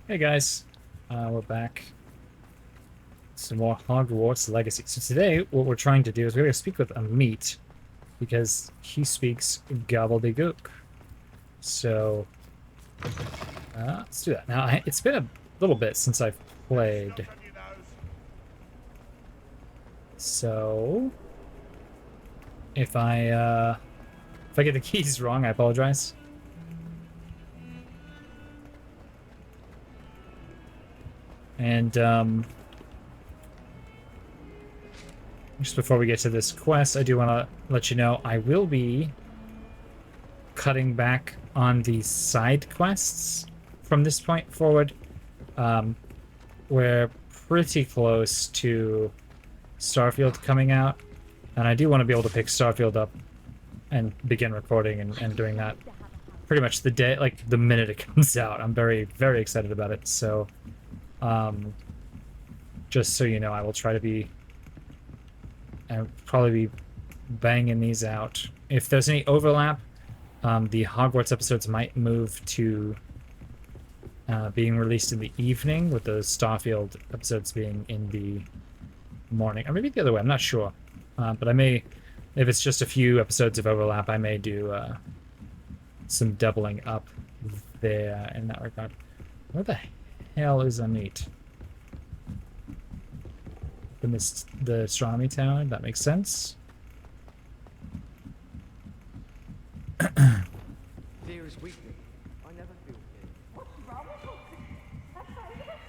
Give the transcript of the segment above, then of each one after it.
Hey guys, we're back. Some more Hogwarts Legacy. So today, what we're trying to do is we're going to speak with Amit because he speaks Gobbledegook. So let's do that. Now, it's been a little bit since I've played, so if I get the keys wrong, I apologize. And just before we get to this quest, I do want to let you know I will be cutting back on the side quests from this point forward. We're pretty close to Starfield coming out, and I do want to be able to pick Starfield up and begin recording and doing that pretty much the day, like the minute it comes out. I'm very, very excited about it. So, just so you know, I will try to be, I'll probably be banging these out. If there's any overlap, the Hogwarts episodes might move to being released in the evening, with the Starfield episodes being in the morning. Or maybe the other way, I'm not sure. But I may, if it's just a few episodes of overlap, I may do some doubling up there in that regard. Where the hell is Amit? The astronomy tower? That makes sense. Fear is weakness. I never feel fear. What's wrong with you? That's why you get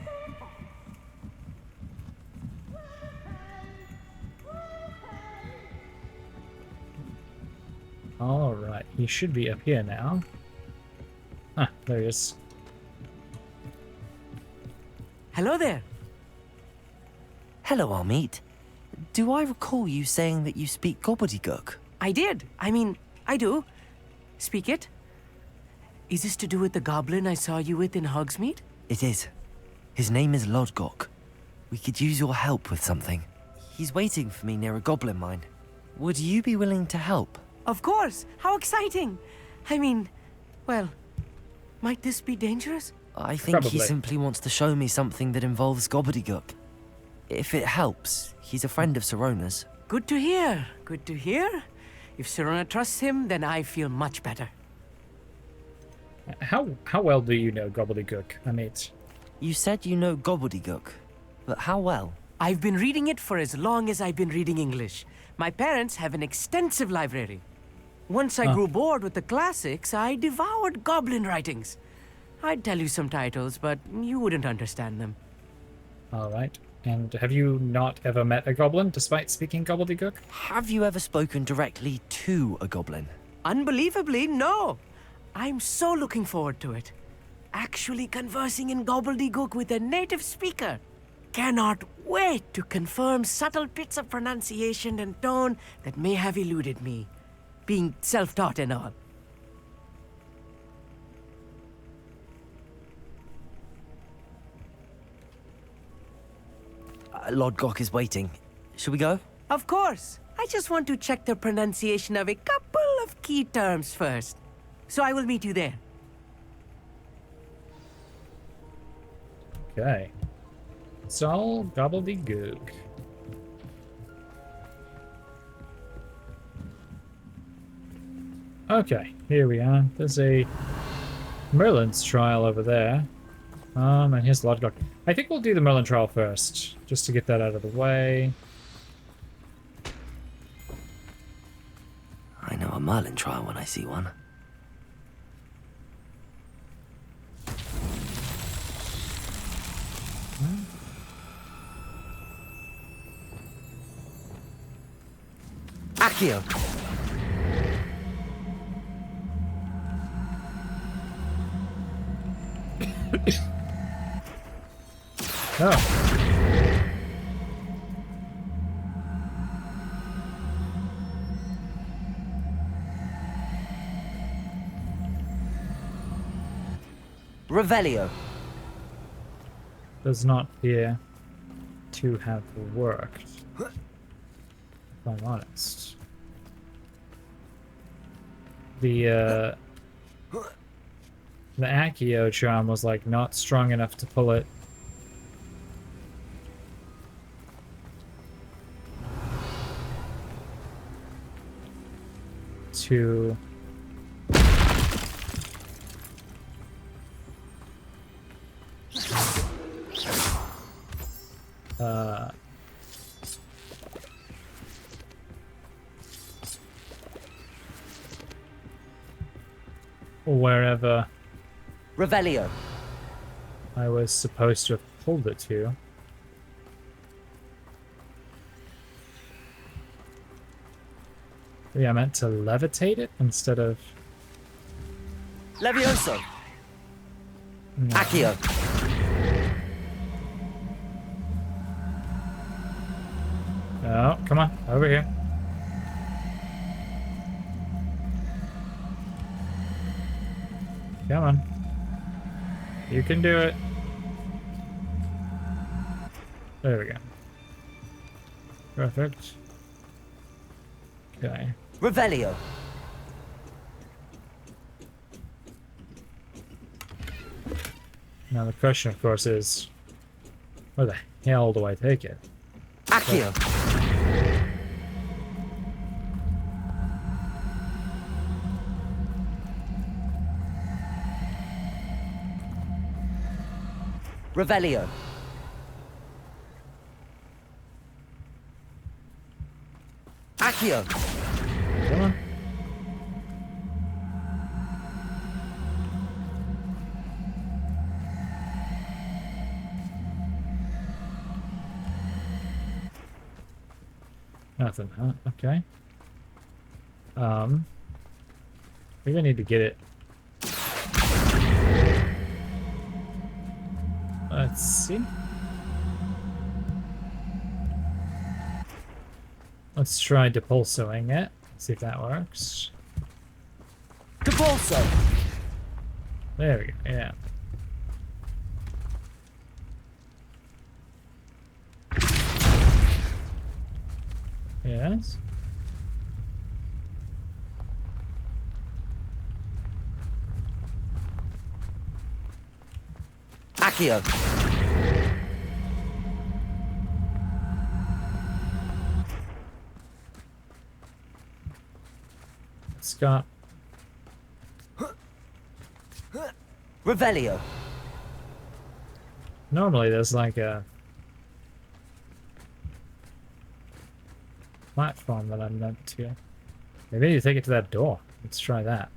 so All right, he should be up here now. Ah, there he is. Hello there. Hello, Amit. Do I recall you saying that you speak Gobbledegook? I did. I do. Speak it. Is this to do with the goblin I saw you with in Hogsmeade? It is. His name is Lodgok. We could use your help with something. He's waiting for me near a goblin mine. Would you be willing to help? Of course. How exciting. Well, might this be dangerous? I think he Probably. simply wants to show me something that involves Gobbledegook. If it helps, he's a friend of Sirona's. Good to hear. Good to hear. If Sirona trusts him, then I feel much better. How well do you know Gobbledegook, Amit? You said you know Gobbledegook, but how well? I've been reading it for as long as I've been reading English. My parents have an extensive library. Once I grew bored with the classics, I devoured goblin writings. I'd tell you some titles, but you wouldn't understand them. All right. And have you not ever met a goblin, despite speaking Gobbledegook? Have you ever spoken directly to a goblin? Unbelievably, no. I'm so looking forward to it. Actually conversing in Gobbledegook with a native speaker. Cannot wait to confirm subtle bits of pronunciation and tone that may have eluded me, being self-taught and all. Lodgok is waiting. Shall we go? Of course. I just want to check the pronunciation of a couple of key terms first. So I will meet you there. Okay. It's all Gobbledegook. Okay, here we are. There's a Merlin's trial over there. And here's Lodgok. I think we'll do the Merlin trial first, just to get that out of the way. I know a Merlin trial when I see one. Accio! Oh. Revelio. Does not appear to have worked, if I'm honest. The Accio charm was like not strong enough to pull it. To wherever Revelio. I was supposed to have pulled it to. Yeah, I meant to levitate it instead of... Levioso. No. Accio. Oh, come on, over here. Come on. You can do it. There we go. Perfect. Okay. Revelio. Now the question, of course, is where the hell do I take it? Accio. Revelio. Accio. Come on. Nothing, huh? Okay. I think I need to get it. Let's see. Let's try depulsoing it. See if that works. Depulso. There we go, yeah. Yes. Accio. Scott. Revelio. Normally there's like a platform that I'm meant to. Maybe you take it to that door. Let's try that.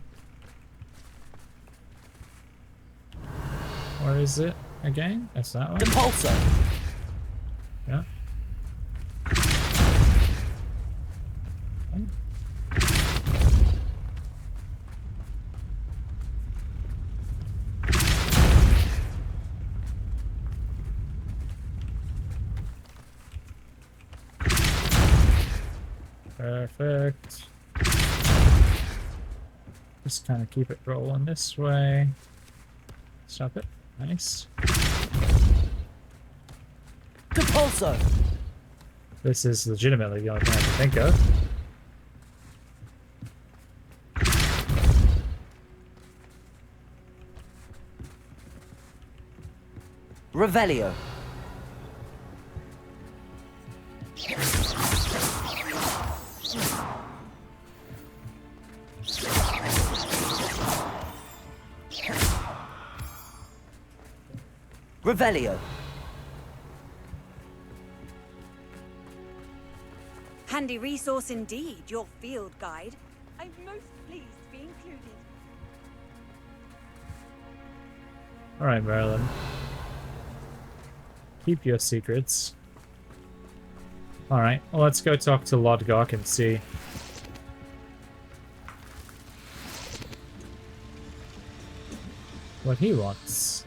Where is it again? That's that one? Depulso. Yeah. Perfect. Just kind of keep it rolling this way. Stop it. Nice. Depulso. This is legitimately the only thing I can think of. Revelio. Revelio. Handy resource indeed, your field guide. I'm most pleased to be included. Alright, Marilyn. Keep your secrets. Alright, well, let's go talk to Lodgok and see. What he wants.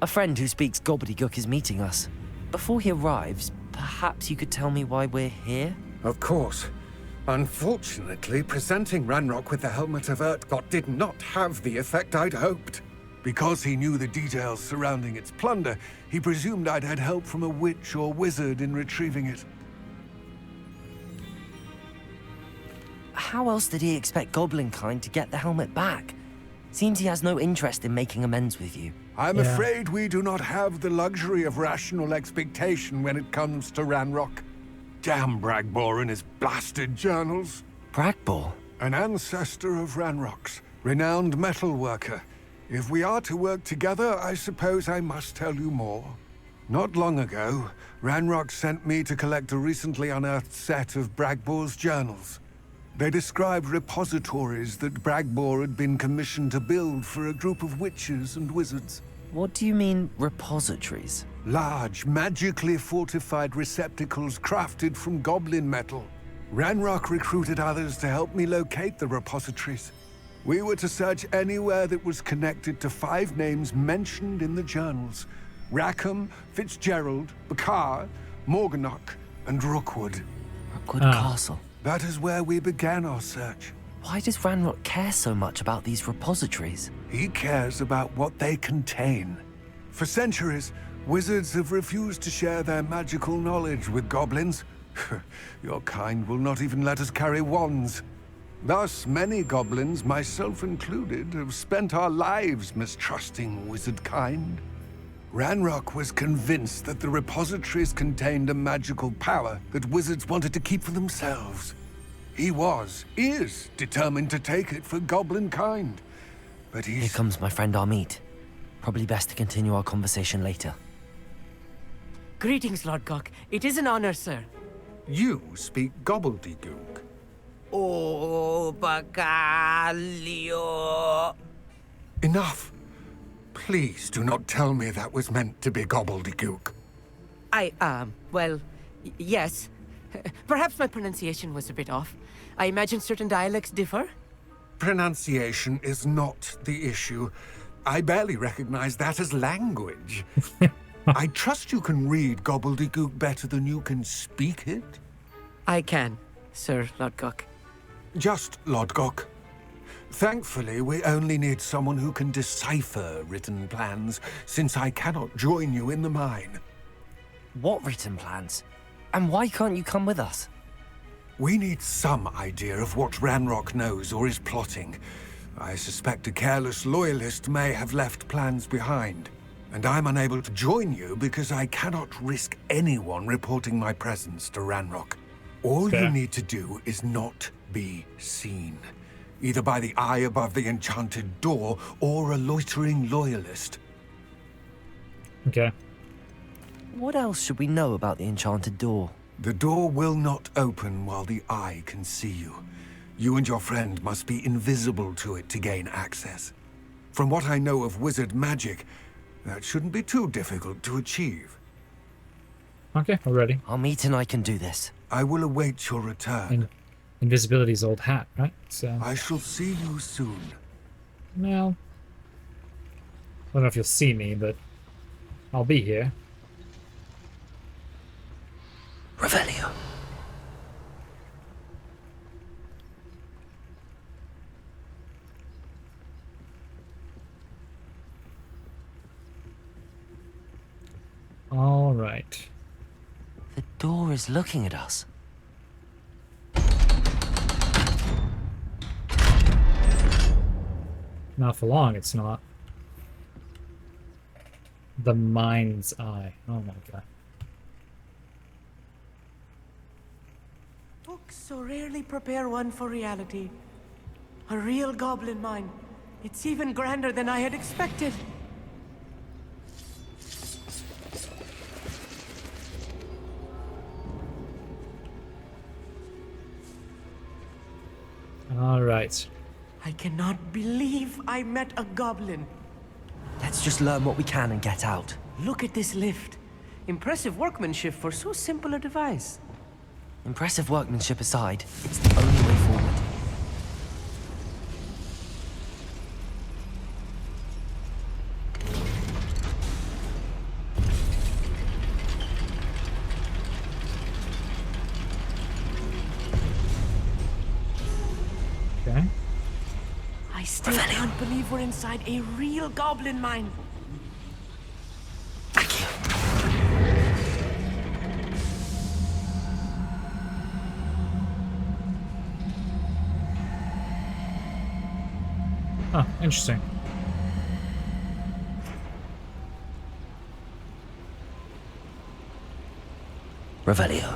A friend who speaks Gobbledegook is meeting us. Before he arrives, perhaps you could tell me why we're here? Of course. Unfortunately, presenting Ranrok with the Helmet of Urtkot did not have the effect I'd hoped. Because he knew the details surrounding its plunder, he presumed I'd had help from a witch or wizard in retrieving it. how else did he expect Goblin kind to get the helmet back? Seems he has no interest in making amends with you. I'm Yeah. afraid we do not have the luxury of rational expectation when it comes to Ranrok. Damn Bragbor and his blasted journals. Bragbor? An ancestor of Ranrock's, renowned metal worker. If we are to work together, I suppose I must tell you more. Not long ago, Ranrock sent me to collect a recently unearthed set of Bragbor's journals. They described repositories that Bragbor had been commissioned to build for a group of witches and wizards. What do you mean, repositories? Large, magically fortified receptacles crafted from goblin metal. Ranrock recruited others to help me locate the repositories. We were to search anywhere that was connected to 5 names mentioned in the journals. Rackham, Fitzgerald, Bakar, Morganach, and Rookwood. Rookwood Ah. Castle. That is where we began our search. Why does Ranrok care so much about these repositories? He cares about what they contain. For centuries, wizards have refused to share their magical knowledge with goblins. Your kind will not even let us carry wands. Thus, many goblins, myself included, have spent our lives mistrusting wizard kind. Ranrok was convinced that the repositories contained a magical power that wizards wanted to keep for themselves. He is determined to take it for goblin kind. But Here he's... comes my friend Amit. Probably best to continue our conversation later. Greetings, Lord Gok. It is an honor, sir. You speak Gobbledegook. Oh, Bacalio. Enough. Please do not tell me that was meant to be Gobbledegook. Yes. Perhaps my pronunciation was a bit off. I imagine certain dialects differ. Pronunciation is not the issue. I barely recognize that as language. I trust you can read Gobbledegook better than you can speak it. I can, Sir Lord Gok. Just Lodgok. Thankfully, we only need someone who can decipher written plans, since I cannot join you in the mine. What written plans? And why can't you come with us? We need some idea of what Ranrok knows or is plotting. I suspect a careless loyalist may have left plans behind. And I'm unable to join you because I cannot risk anyone reporting my presence to Ranrok. All Fair. you need to do is not be seen. Either by the eye above the enchanted door or a loitering loyalist. Okay. What else should we know about the enchanted door? The door will not open while the eye can see you. You and your friend must be invisible to it to gain access. From what I know of wizard magic, that shouldn't be too difficult to achieve. Okay, we're ready. Amit and I can do this. I will await your return. And invisibility's old hat, right? So, I shall see you soon. well, I don't know if you'll see me, but I'll be here. Revelio. All right. The door is looking at us. Not for long, it's not. The mind's eye. Oh my god. Books so rarely prepare one for reality. A real goblin mind. It's even grander than I had expected. All right. I cannot believe I met a goblin. Let's just learn what we can and get out. Look at this lift. Impressive workmanship for so simple a device. Impressive workmanship aside, it's the only way forward. Okay. I still can't believe we're inside a real goblin mine. Thank you. Oh, interesting. Revelio.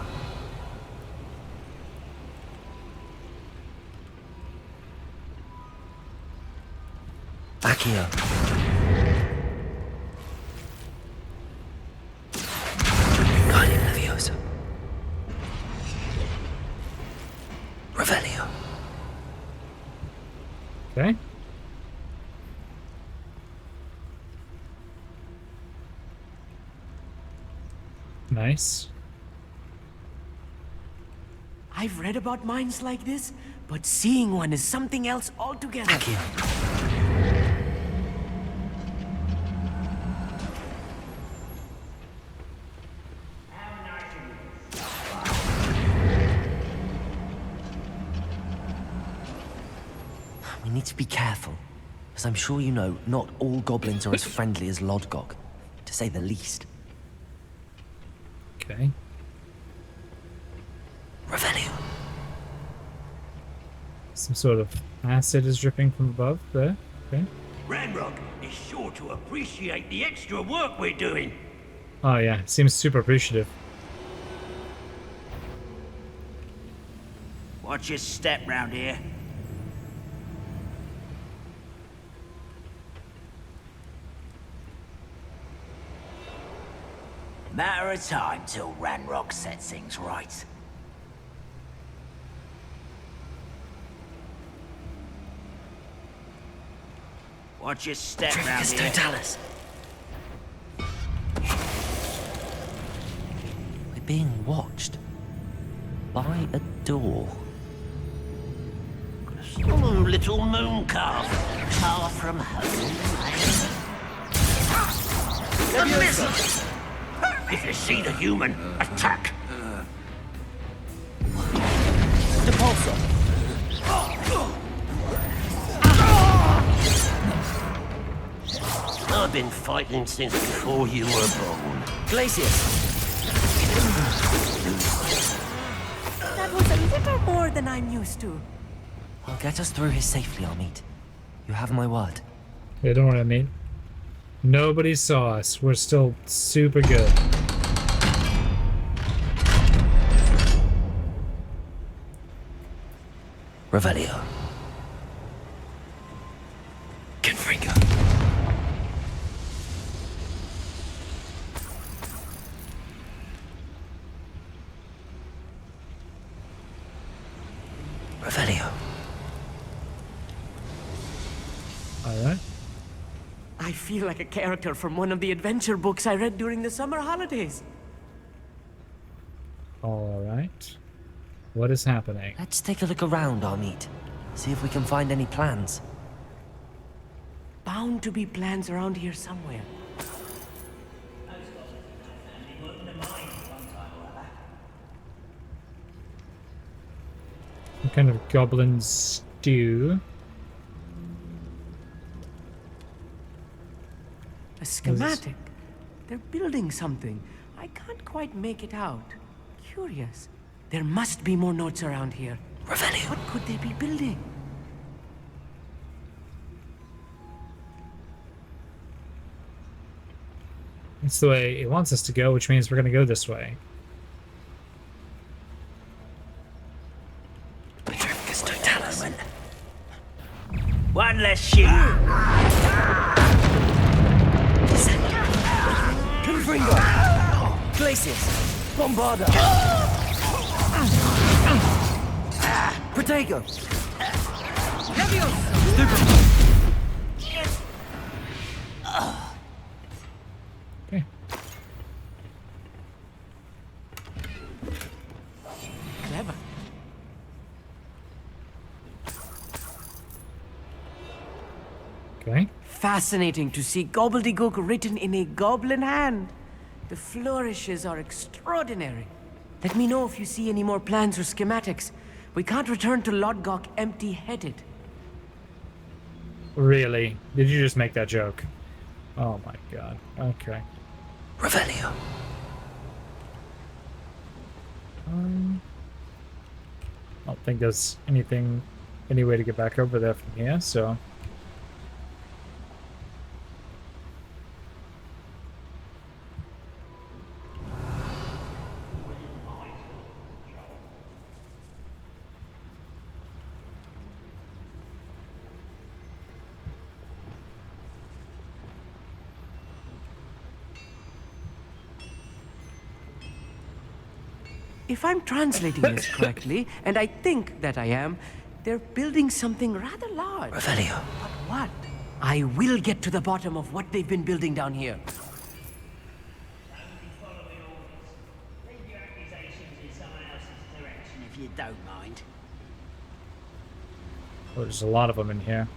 Accio. Guardian Leviosa. Revelio. Okay. Nice. I've read about mines like this, but seeing one is something else altogether. Accio. We need to be careful, as I'm sure you know, not all goblins are as friendly as Lodgok, to say the least. Okay. Revelio. Some sort of acid is dripping from above there. Okay. Ranrok is sure to appreciate the extra work we're doing. Oh yeah, seems super appreciative. Watch your step round here. Matter of time till Ranrok sets things right. Watch your step round Trificus here. Totalis. We're being watched by a door. Ooh, little moon calf. Far from home. A missile! If you see the human, attack! Depulsor. I've been fighting since before you were born. Glacius. That was a little more than I'm used to. I'll get us through here safely, Amit. You have my word. Yeah, don't worry, mate. Nobody saw us. We're still super good. Revelio. Confringo. Revelio. Alright. I feel like a character from one of the adventure books I read during the summer holidays. Alright. What is happening? Let's take a look around, Amit. See if we can find any plans. Bound to be plans around here somewhere. Some kind of goblin stew. A schematic. They're building something. I can't quite make it out. Curious. There must be more notes around here. Revelio. What could they be building? It's the way it wants us to go, which means we're gonna go this way. Trificus Totalis. One less sheep. Confringo. Glacius. Bombarda. Protego. Okay. Clever. Okay. Fascinating to see Gobbledegook written in a goblin hand. The flourishes are extraordinary. Let me know if you see any more plans or schematics. We can't return to Lodgok empty-headed. Really? Did you just make that joke? Oh my god. Okay. Revelio. I don't think there's any way to get back over there from here, so if I'm translating this correctly, and I think that I am, they're building something rather large. Revelio. But what? I will get to the bottom of what they've been building down here. If you don't mind. Oh, there's a lot of them in here.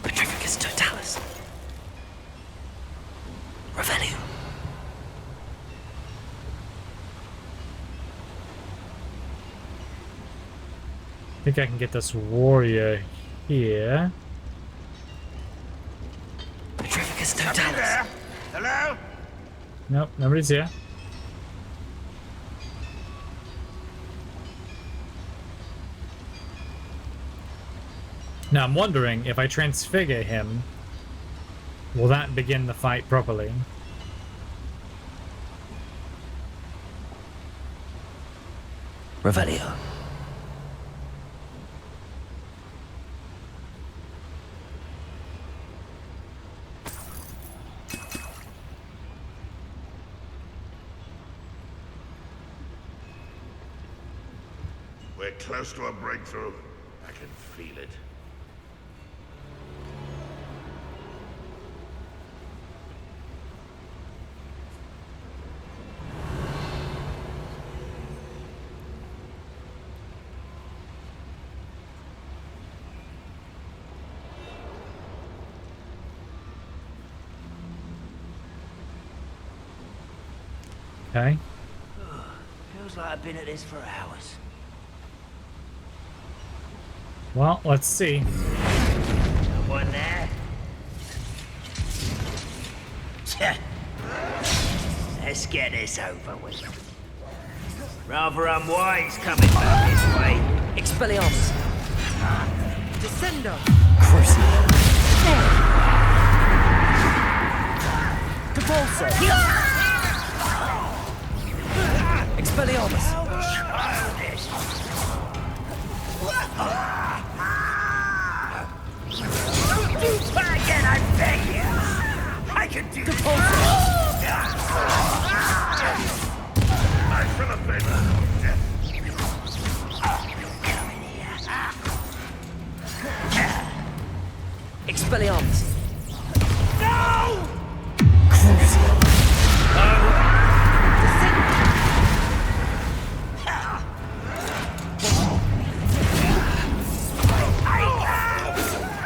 Petrificus totalis. Revelio. I think I can get this warrior here. Petrificus totalis. Hello? Nope, nobody's here. Now I'm wondering if I transfigure him, will that begin the fight properly? Revelio. We're close to a breakthrough. I can feel it. Okay. Feels like I've been at this for hours. Well, let's see. Someone there? Let's get this over with. Rather unwise coming back this way. Expelliarmus. Descendo! Crucio. Capulso! Expelliarmus. Childish. Don't do that again, I beg you! I can do this! I feel a bit of death. Come in here. Expelliarmus. No! Crucio.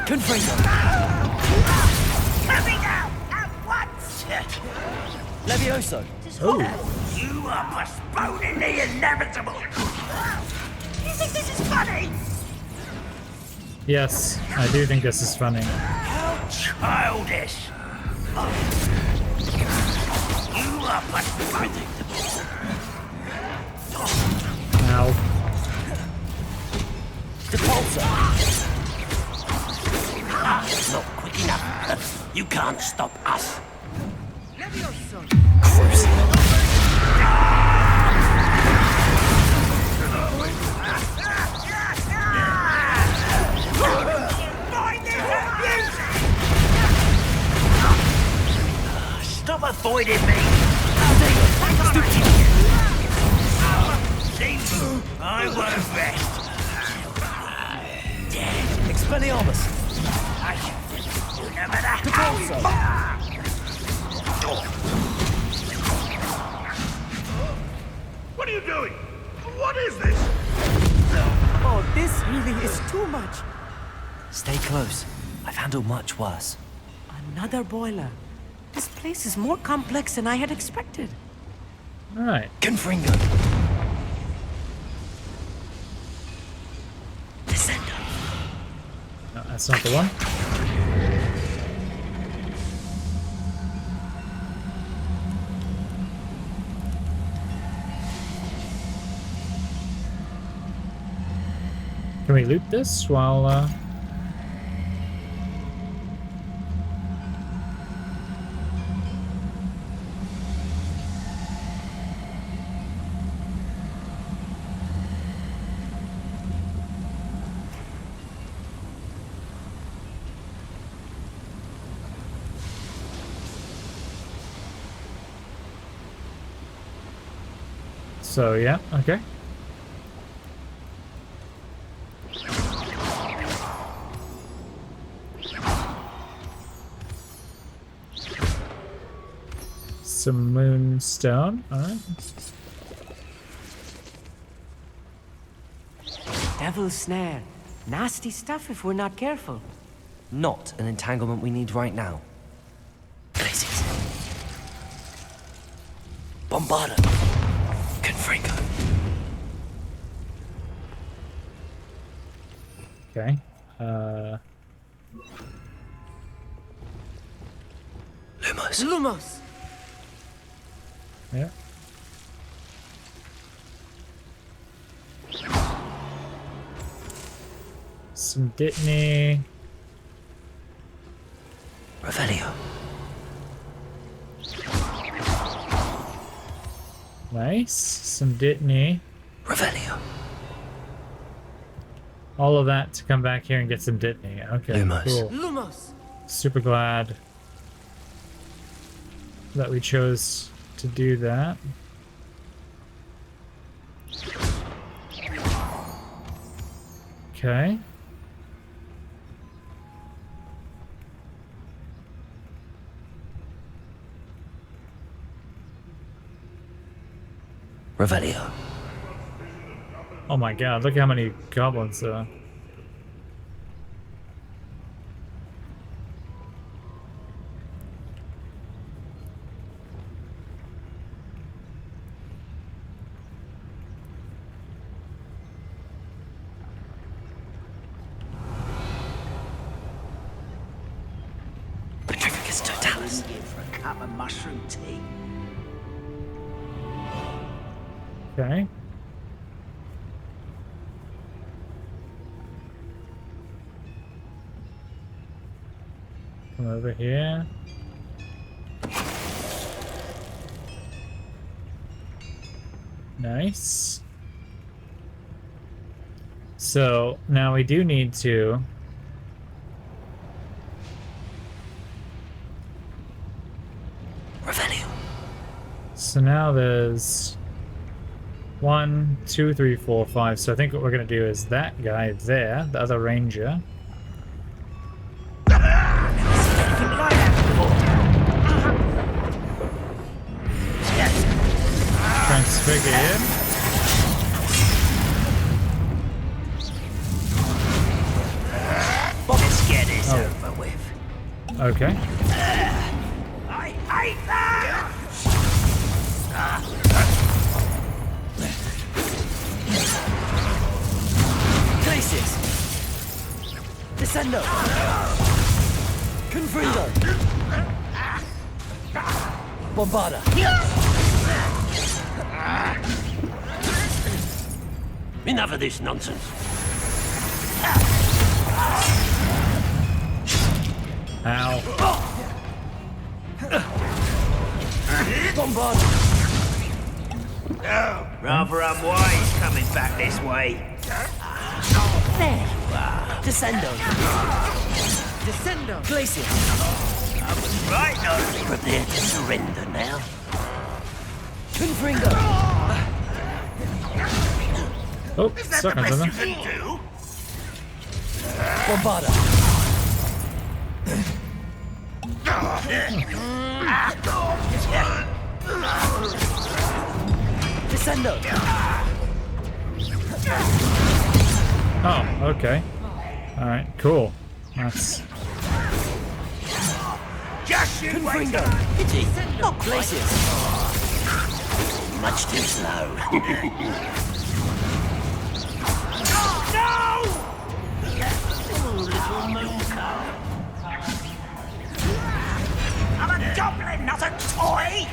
Confringo. Coming out at once! Levioso. You are postponing the inevitable! You think this is funny? Yes, I do think this is funny. How childish! You are postponing. Now, Depulso. Not quick enough. You can't stop us. Levioso! Crucio. Stop avoiding me! See, I won't rest. Dead. Expelliarmus. No matter how far. What are you doing? What is this? Oh, this really is too much. Stay close. I've handled much worse. Another boiler. This place is more complex than I had expected. all right. Confringo. Descendo. No, that's not the one. Can we loot this while So yeah, okay. Some moonstone. Alright. Devil's snare. Nasty stuff if we're not careful. Not an entanglement we need right now. Places. Bombarda. Confringo. Okay. Lumos. Lumos! Yeah. Some Dittany. Revelio. Nice. Some Dittany. Revelio. All of that to come back here and get some Dittany. Okay, Lumos. cool. Lumos! Super glad that we chose to do that. Okay. Revelio. Oh my god, look how many goblins there are. Petrificus totalis. In for a cup of mushroom tea. Okay. Come over here. Nice. So now we do need to Revelio. So now there's 1, 2, 3, 4, 5. So I think what we're gonna do is that guy there, the other ranger. Transfigure him. Let's get this over with. Okay. I hate that! Glacis. Descendo. Confringo. Bombarda. Enough of this nonsense. Ow. Bombarda. Rather unwise coming back this way. There you are. Descendo. Descendo! Glacis. Right, no. Prepare to surrender now. Confringo. Oh, stuck on something. can do? Bombarda. Descendo. Oh, okay. Alright, cool. That's Just you wait. Confringo. Pity. Not Glacis. Much too slow. Little moon cow. I'm a goblin, not a toy!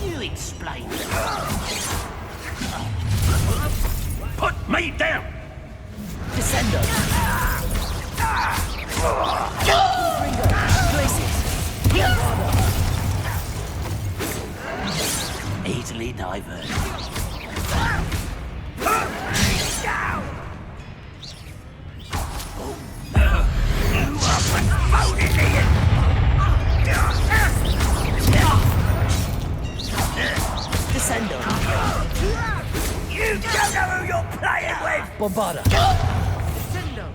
You explain. Put me down! Descendo. Confringo. Glacis. Easily diverted. Descendo. Bombarda. Descendo.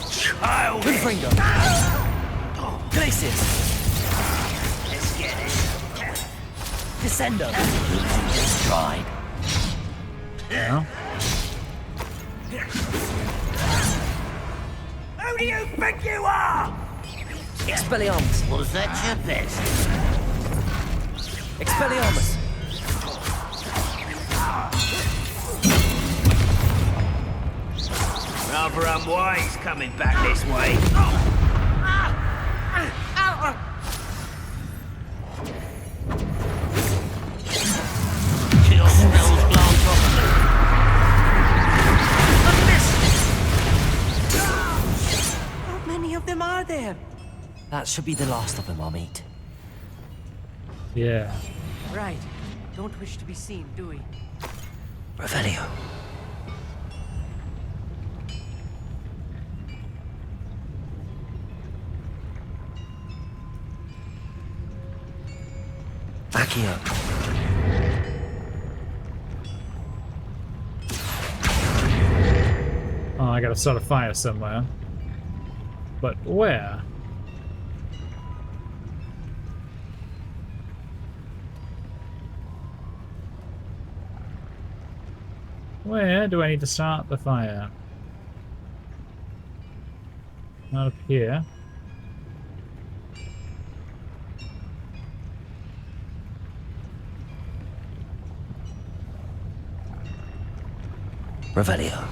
Child! Confringo. Glacius. Let's get it. Descendo. It's tried. Yeah. Who do you think you are? Expelliarmus. Was that your best? Expelliarmus. Rather unwise coming back this way. Kill spells glance off me. How many of them are there? That should be the last of them, Amit. Yeah. Right. Don't wish to be seen, do we? Revelio. Accio. Oh, I gotta start a fire somewhere. But where? Where do I need to start the fire? Not up here. Revelio.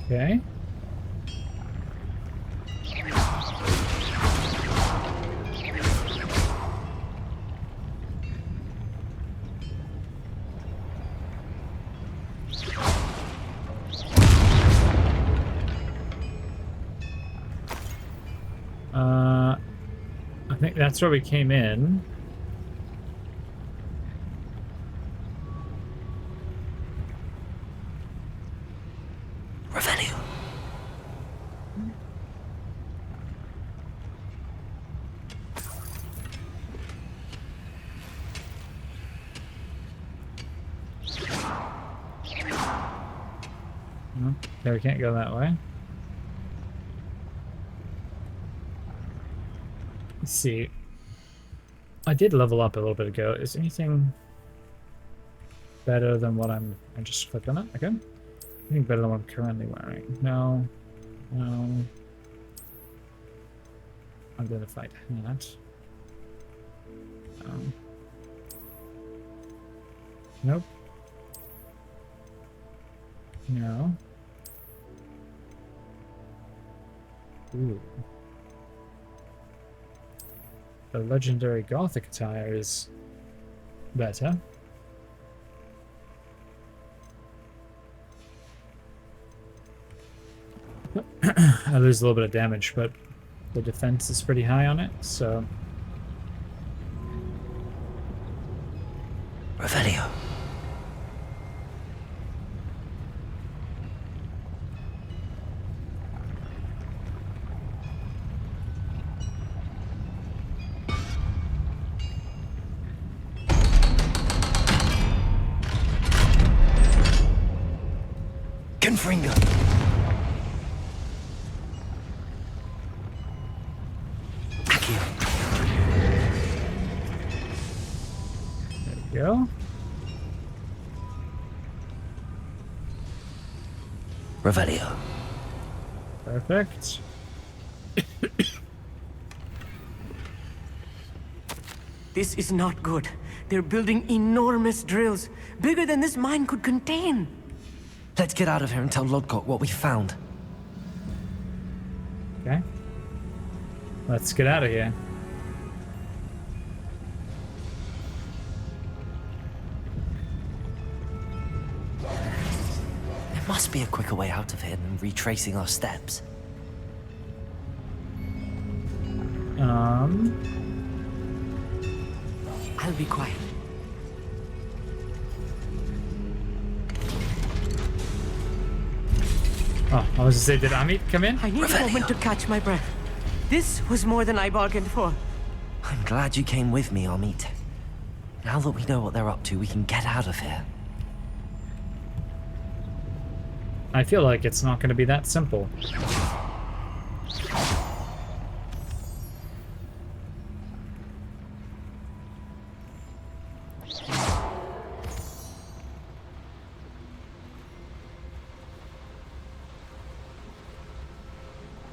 Okay. I think that's where we came in. Revelio. Okay, we can't go that way. Let's see. I did level up a little bit ago. Is anything better than what I just clicked on it? Okay. Anything better than what I'm currently wearing? No. No. I'm gonna fight that. Nope. No. Ooh. The legendary Gothic attire is better. I lose a little bit of damage, but the defense is pretty high on it, so... Revelio. Confringo. Accio. There we go. Revelio. Perfect. This is not good. They're building enormous drills, bigger than this mine could contain. Let's get out of here and tell Lodgok what we found. Okay. Let's get out of here. There must be a quicker way out of here than retracing our steps. I'll be quiet. Oh, I was to say, did Amit come in? I need a moment to catch my breath. This was more than I bargained for. I'm glad you came with me, Amit. Now that we know what they're up to, we can get out of here. I feel like it's not going to be that simple.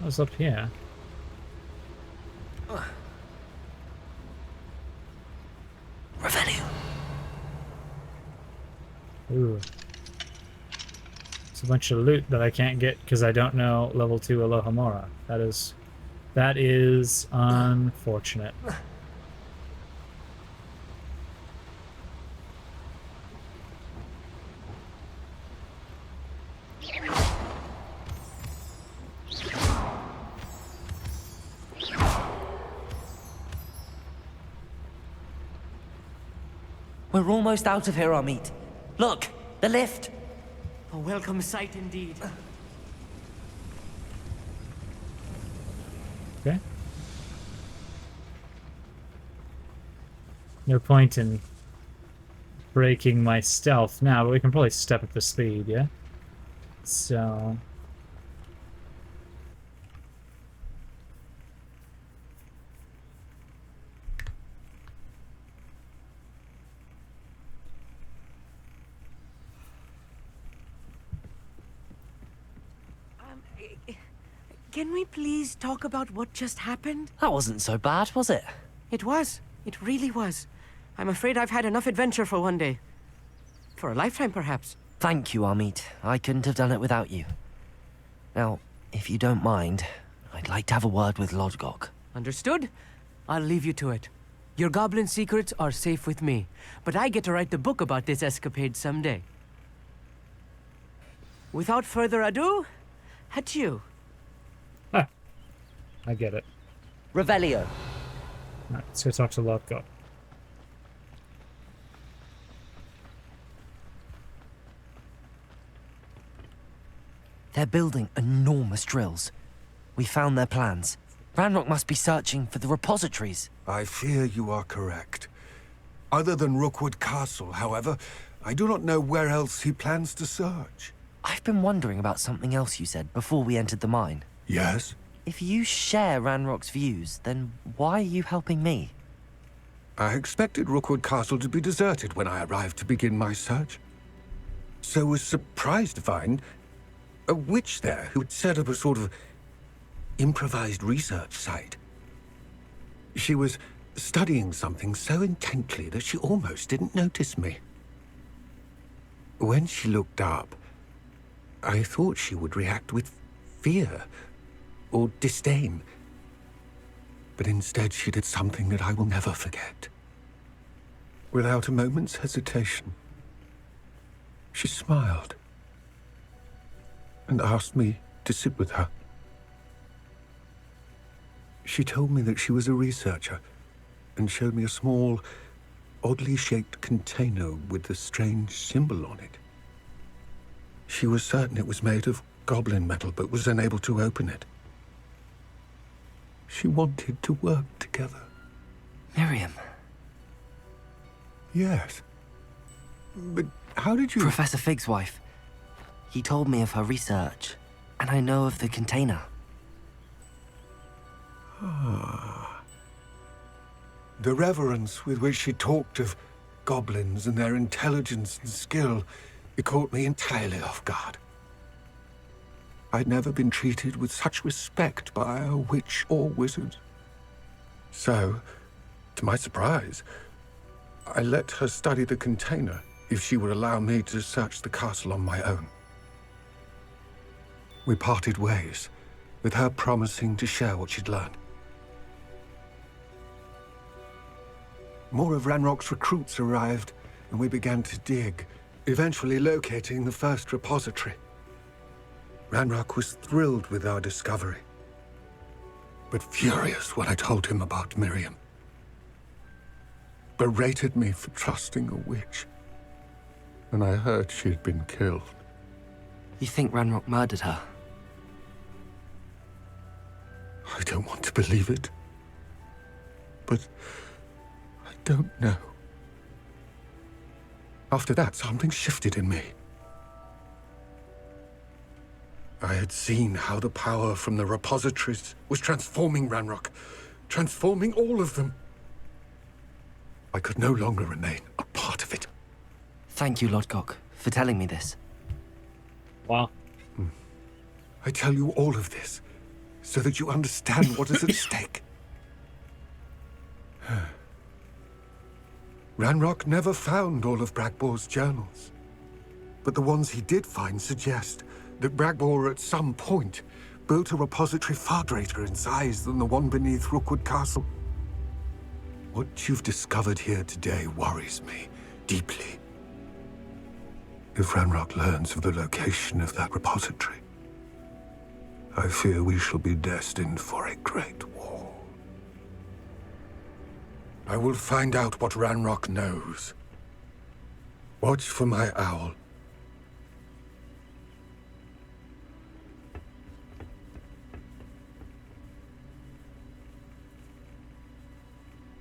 What's up here? Revelio. Ooh. It's a bunch of loot that I can't get because I don't know level 2 Alohomora. That is unfortunate. We're almost out of here, Amit. Look, the lift. A welcome sight indeed. Okay. No point in breaking my stealth now, but we can probably step up the speed, yeah? So... Can we please talk about what just happened? That wasn't so bad, was it? It was. It really was. I'm afraid I've had enough adventure for one day. For a lifetime, perhaps. Thank you, Amit. I couldn't have done it without you. Now, if you don't mind, I'd like to have a word with Lodgok. Understood? I'll leave you to it. Your goblin secrets are safe with me, but I get to write the book about this escapade someday. Without further ado, adieu. I get it. Revelio. Right, let's go talk to Lodgok. They're building enormous drills. We found their plans. Ranrok must be searching for the repositories. I fear you are correct. Other than Rookwood Castle, however, I do not know where else he plans to search. I've been wondering about something else you said before we entered the mine. Yes? If you share Ranrock's views, then why are you helping me? I expected Rookwood Castle to be deserted when I arrived to begin my search. So was surprised to find a witch there who had set up a sort of improvised research site. She was studying something so intently that she almost didn't notice me. When she looked up, I thought she would react with fear or disdain. But instead she did something that I will never forget. Without a moment's hesitation, she smiled and asked me to sit with her. She told me that she was a researcher and showed me a small, oddly shaped container with a strange symbol on it. She was certain it was made of goblin metal, but was unable to open it. She wanted to work together. Miriam. Yes. But how did you... Professor Fig's wife. He told me of her research, and I know of the container. The reverence with which she talked of goblins and their intelligence and skill, it caught me entirely off guard. I'd never been treated with such respect by a witch or wizard. So, to my surprise, I let her study the container if she would allow me to search the castle on my own. We parted ways, with her promising to share what she'd learned. More of Ranrock's recruits arrived, and we began to dig, eventually locating the first repository. Ranrok was thrilled with our discovery, but furious when I told him about Miriam. Berated me for trusting a witch, and I heard she had been killed. You think Ranrok murdered her? I don't want to believe it. But I don't know. After that, something shifted in me. I had seen how the power from the repositories was transforming Ranrok, transforming all of them. I could no longer remain a part of it. Thank you, Lodgok, for telling me this. Wow. I tell you all of this so that you understand what is at stake. Ranrok never found all of Bragbor's journals, but the ones he did find suggest that Bragbor at some point built a repository far greater in size than the one beneath Rookwood Castle. What you've discovered here today worries me deeply. If Ranrok learns of the location of that repository, I fear we shall be destined for a great war. I will find out what Ranrok knows. Watch for my owl